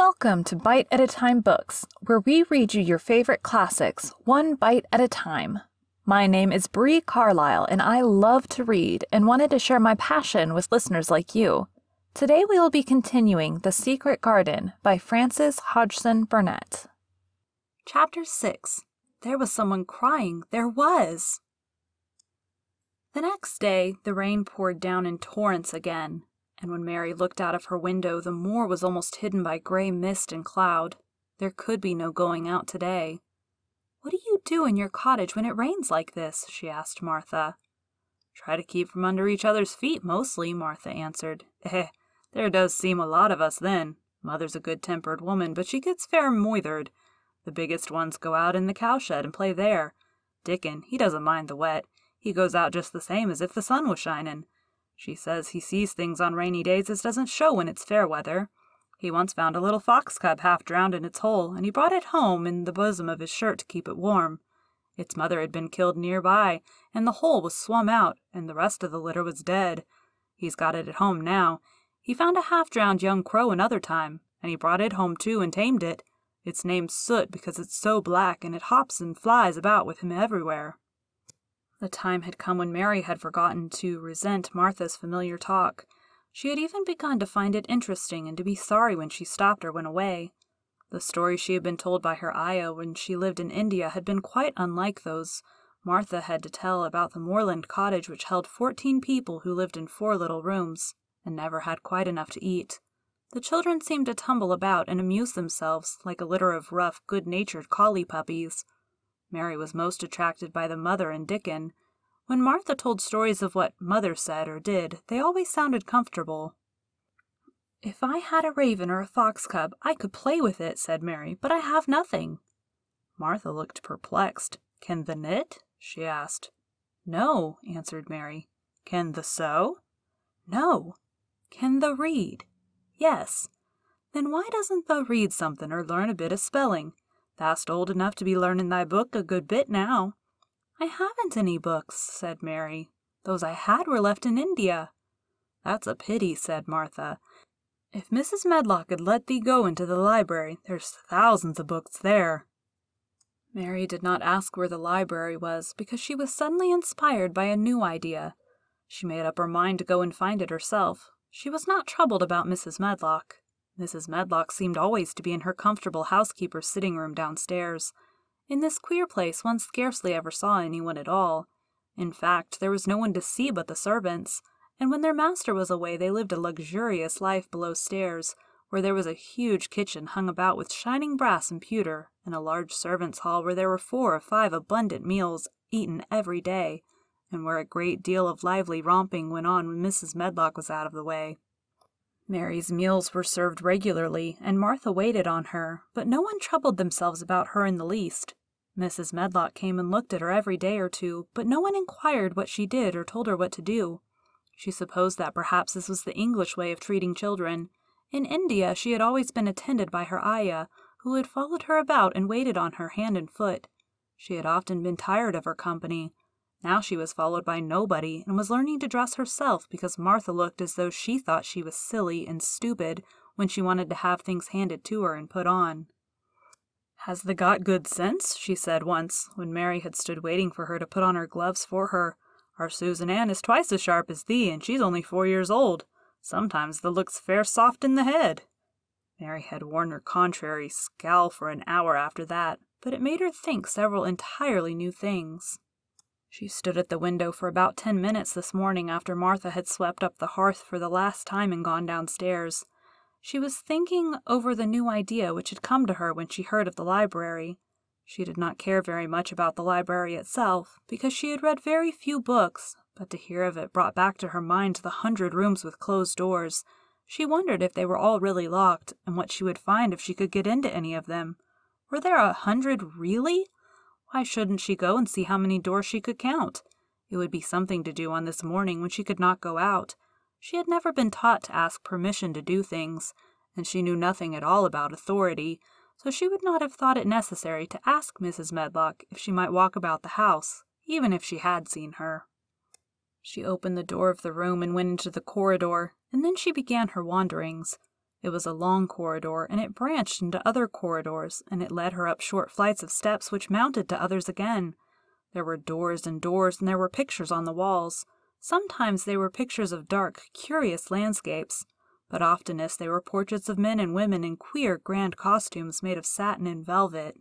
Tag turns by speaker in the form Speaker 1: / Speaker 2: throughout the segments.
Speaker 1: Welcome to Bite at a Time Books, where we read you your favorite classics, one bite at a time. My name is Bree Carlile, and I love to read and wanted to share my passion with listeners like you. Today we will be continuing The Secret Garden by Frances Hodgson Burnett.
Speaker 2: Chapter 6. There was someone crying. There was! The next day, the rain poured down in torrents again, and when Mary looked out of her window, the moor was almost hidden by gray mist and cloud. There could be no going out today. "What do you do in your cottage when it rains like this?" she asked Martha. "Try to keep from under each other's feet, mostly," Martha answered. There does seem a lot of us then. Mother's a good-tempered woman, but she gets fair moithered. The biggest ones go out in the cowshed and play there. Dickon, he doesn't mind the wet. He goes out just the same as if the sun was shining. She says he sees things on rainy days as doesn't show when it's fair weather. He once found a little fox cub half drowned in its hole, and he brought it home in the bosom of his shirt to keep it warm. Its mother had been killed nearby, and the hole was swum out, and the rest of the litter was dead. He's got it at home now. He found a half-drowned young crow another time, and he brought it home too and tamed it. It's named Soot because it's so black, and it hops and flies about with him everywhere." The time had come when Mary had forgotten to resent Martha's familiar talk. She had even begun to find it interesting and to be sorry when she stopped or went away. The story she had been told by her ayah when she lived in India had been quite unlike those Martha had to tell about the moorland cottage which held 14 people who lived in 4 little rooms and never had quite enough to eat. The children seemed to tumble about and amuse themselves like a litter of rough, good-natured collie puppies. Mary was most attracted by the mother and Dickon. When Martha told stories of what Mother said or did, they always sounded comfortable. "If I had a raven or a fox cub, I could play with it," said Mary, "but I have nothing." Martha looked perplexed. "Can the knit?" she asked. "No," answered Mary. "Can the sew?" "No." "Can the read?" "Yes." "Then why doesn't thou read something or learn a bit of spelling? Thou'st old enough to be learning thy book a good bit now." "I haven't any books," said Mary. "Those I had were left in India." "That's a pity," said Martha. "If Mrs. Medlock had let thee go into the library, there's thousands of books there." Mary did not ask where the library was because she was suddenly inspired by a new idea. She made up her mind to go and find it herself. She was not troubled about Mrs. Medlock. Mrs. Medlock seemed always to be in her comfortable housekeeper's sitting room downstairs. In this queer place one scarcely ever saw anyone at all. In fact, there was no one to see but the servants, and when their master was away they lived a luxurious life below stairs, where there was a huge kitchen hung about with shining brass and pewter, and a large servants' hall where there were 4 or 5 abundant meals eaten every day, and where a great deal of lively romping went on when Mrs. Medlock was out of the way. Mary's meals were served regularly, and Martha waited on her, but no one troubled themselves about her in the least. Mrs. Medlock came and looked at her every day or two, but no one inquired what she did or told her what to do. She supposed that perhaps this was the English way of treating children. In India she had always been attended by her ayah, who had followed her about and waited on her hand and foot. She had often been tired of her company. Now she was followed by nobody, and was learning to dress herself because Martha looked as though she thought she was silly and stupid when she wanted to have things handed to her and put on. "Has thee got good sense?" she said once, when Mary had stood waiting for her to put on her gloves for her. "Our Susan Ann is twice as sharp as thee, and she's only 4 years old. Sometimes thee looks fair soft in the head." Mary had worn her contrary scowl for an hour after that, but it made her think several entirely new things. She stood at the window for about 10 minutes this morning after Martha had swept up the hearth for the last time and gone downstairs. She was thinking over the new idea which had come to her when she heard of the library. She did not care very much about the library itself, because she had read very few books, but to hear of it brought back to her mind the 100 rooms with closed doors. She wondered if they were all really locked, and what she would find if she could get into any of them. Were there 100 really? Why shouldn't she go and see how many doors she could count? It would be something to do on this morning when she could not go out. She had never been taught to ask permission to do things, and she knew nothing at all about authority, so she would not have thought it necessary to ask Mrs. Medlock if she might walk about the house, even if she had seen her. She opened the door of the room and went into the corridor, and then she began her wanderings. It was a long corridor, and it branched into other corridors, and it led her up short flights of steps which mounted to others again. There were doors, and there were pictures on the walls. Sometimes they were pictures of dark, curious landscapes, but oftenest they were portraits of men and women in queer, grand costumes made of satin and velvet.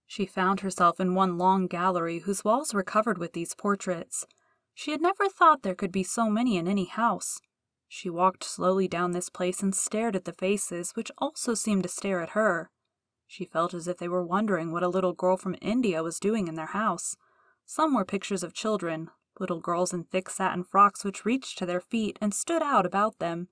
Speaker 2: She found herself in one long gallery whose walls were covered with these portraits. She had never thought there could be so many in any house. She walked slowly down this place and stared at the faces, which also seemed to stare at her. She felt as if they were wondering what a little girl from India was doing in their house. Some were pictures of children, little girls in thick satin frocks which reached to their feet and stood out about them,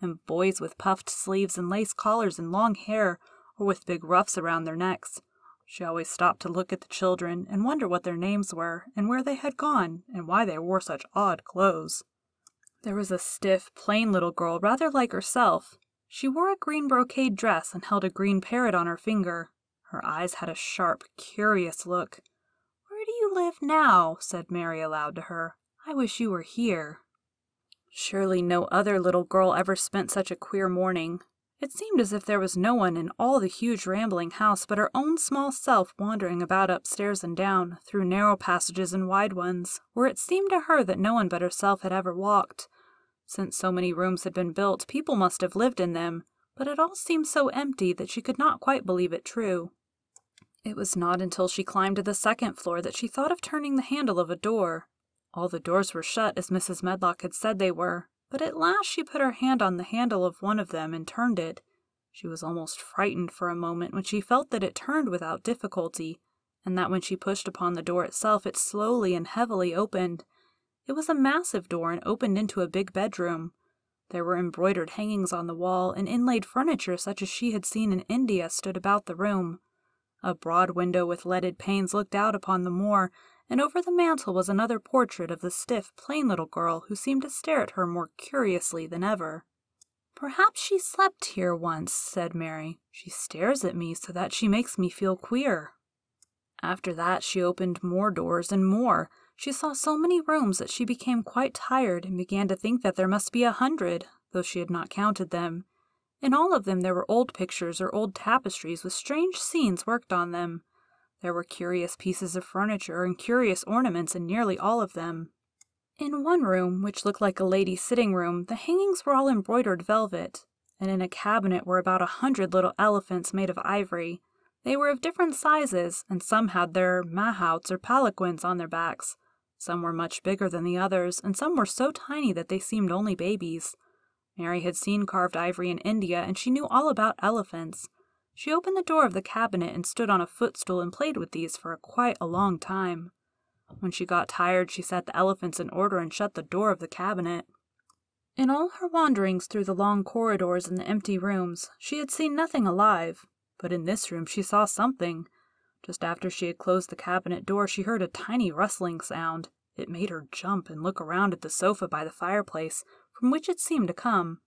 Speaker 2: and boys with puffed sleeves and lace collars and long hair, or with big ruffs around their necks. She always stopped to look at the children and wonder what their names were, and where they had gone, and why they wore such odd clothes. There was a stiff, plain little girl rather like herself. She wore a green brocade dress and held a green parrot on her finger. Her eyes had a sharp, curious look. "Where do you live now?" said Mary aloud to her. "I wish you were here." Surely no other little girl ever spent such a queer morning. It seemed as if there was no one in all the huge rambling house but her own small self wandering about upstairs and down, through narrow passages and wide ones, where it seemed to her that no one but herself had ever walked. Since so many rooms had been built, people must have lived in them, but it all seemed so empty that she could not quite believe it true. It was not until she climbed to the second floor that she thought of turning the handle of a door. All the doors were shut, as Mrs. Medlock had said they were, but at last she put her hand on the handle of one of them and turned it. She was almost frightened for a moment when she felt that it turned without difficulty, and that when she pushed upon the door itself it slowly and heavily opened. It was a massive door and opened into a big bedroom. There were embroidered hangings on the wall, and inlaid furniture such as she had seen in India stood about the room. A broad window with leaded panes looked out upon the moor, and over the mantel was another portrait of the stiff, plain little girl who seemed to stare at her more curiously than ever. "Perhaps she slept here once," said Mary. "She stares at me so that she makes me feel queer." After that she opened more doors and more. She saw so many rooms that she became quite tired and began to think that there must be 100, though she had not counted them. In all of them there were old pictures or old tapestries with strange scenes worked on them. There were curious pieces of furniture and curious ornaments in nearly all of them. In one room, which looked like a lady's sitting room, the hangings were all embroidered velvet, and in a cabinet were about 100 little elephants made of ivory. They were of different sizes, and some had their mahouts or palanquins on their backs. Some were much bigger than the others, and some were so tiny that they seemed only babies. Mary had seen carved ivory in India, and she knew all about elephants. She opened the door of the cabinet and stood on a footstool and played with these for quite a long time. When she got tired, she set the elephants in order and shut the door of the cabinet. In all her wanderings through the long corridors and the empty rooms, she had seen nothing alive, but in this room she saw something. Just after she had closed the cabinet door, she heard a tiny rustling sound. It made her jump and look around at the sofa by the fireplace, from which it seemed to come.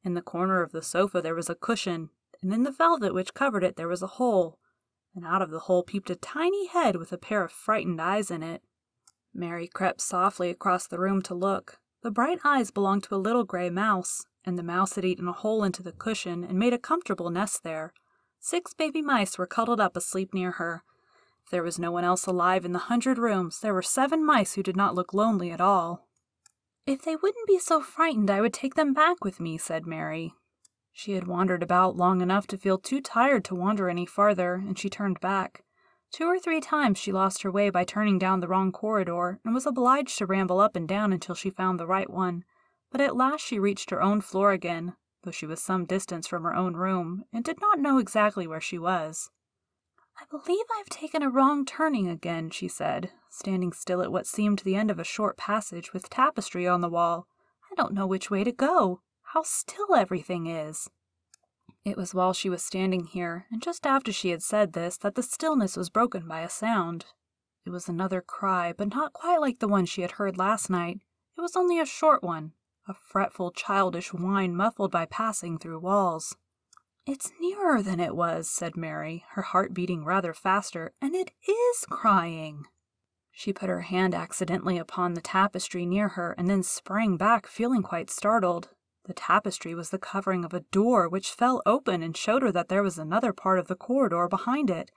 Speaker 2: In the corner of the sofa there was a cushion, and in the velvet which covered it there was a hole, and out of the hole peeped a tiny head with a pair of frightened eyes in it. Mary crept softly across the room to look. The bright eyes belonged to a little gray mouse, and the mouse had eaten a hole into the cushion and made a comfortable nest there. 6 baby mice were cuddled up asleep near her. If there was no one else alive in the 100 rooms, there were 7 mice who did not look lonely at all. "If they wouldn't be so frightened, I would take them back with me," said Mary. She had wandered about long enough to feel too tired to wander any farther, and she turned back. 2 or 3 times she lost her way by turning down the wrong corridor, and was obliged to ramble up and down until she found the right one. But at last she reached her own floor again, though she was some distance from her own room, and did not know exactly where she was. "I believe I've taken a wrong turning again," she said, standing still at what seemed the end of a short passage with tapestry on the wall. "I don't know which way to go. How still everything is!" It was while she was standing here, and just after she had said this, that the stillness was broken by a sound. It was another cry, but not quite like the one she had heard last night. It was only a short one, a fretful, childish whine muffled by passing through walls. "It's nearer than it was," said Mary, her heart beating rather faster, "and it is crying." She put her hand accidentally upon the tapestry near her, and then sprang back, feeling quite startled. The tapestry was the covering of a door which fell open and showed her that there was another part of the corridor behind it,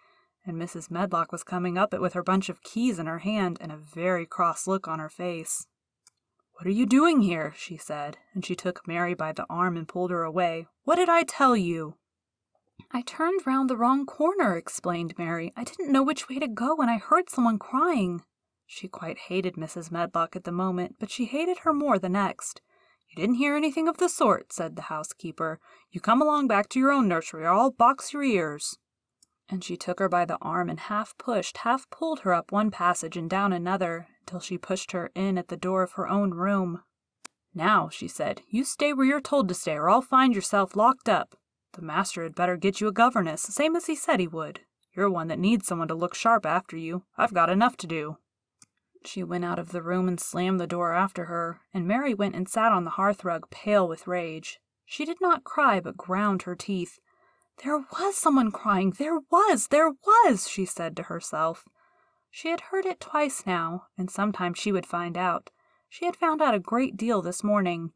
Speaker 2: and Mrs. Medlock was coming up it with her bunch of keys in her hand and a very cross look on her face. "What are you doing here?" she said, and she took Mary by the arm and pulled her away. "What did I tell you?" "I turned round the wrong corner," explained Mary. "I didn't know which way to go, and I heard someone crying." She quite hated Mrs. Medlock at the moment, but she hated her more the next. "You didn't hear anything of the sort," said the housekeeper. "You come along back to your own nursery, or I'll box your ears." And she took her by the arm and half pushed, half pulled her up one passage and down another, till she pushed her in at the door of her own room. "Now," she said, "you stay where you're told to stay, or I'll find yourself locked up. The master had better get you a governess, same as he said he would. You're one that needs someone to look sharp after you. I've got enough to do." She went out of the room and slammed the door after her, and Mary went and sat on the hearthrug, pale with rage. She did not cry, but ground her teeth. "There was someone crying! There was!" she said to herself. She had heard it twice now, and sometime she would find out. She had found out a great deal this morning.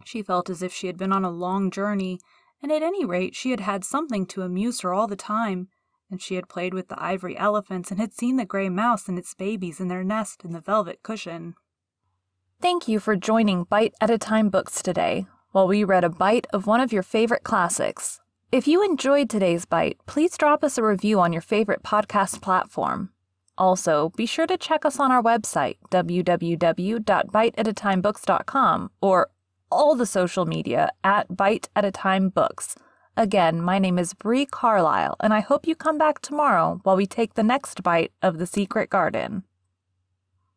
Speaker 2: She felt as if she had been on a long journey, and at any rate she had had something to amuse her all the time, and she had played with the ivory elephants and had seen the gray mouse and its babies in their nest in the velvet cushion.
Speaker 1: Thank you for joining Bite at a Time Books today, while we read a bite of one of your favorite classics. If you enjoyed today's bite, please drop us a review on your favorite podcast platform. Also, be sure to check us on our website, www.biteatatimebooks.com, or all the social media at Bite at a Time Books. Again, my name is Bree Carlile, and I hope you come back tomorrow while we take the next bite of The Secret Garden.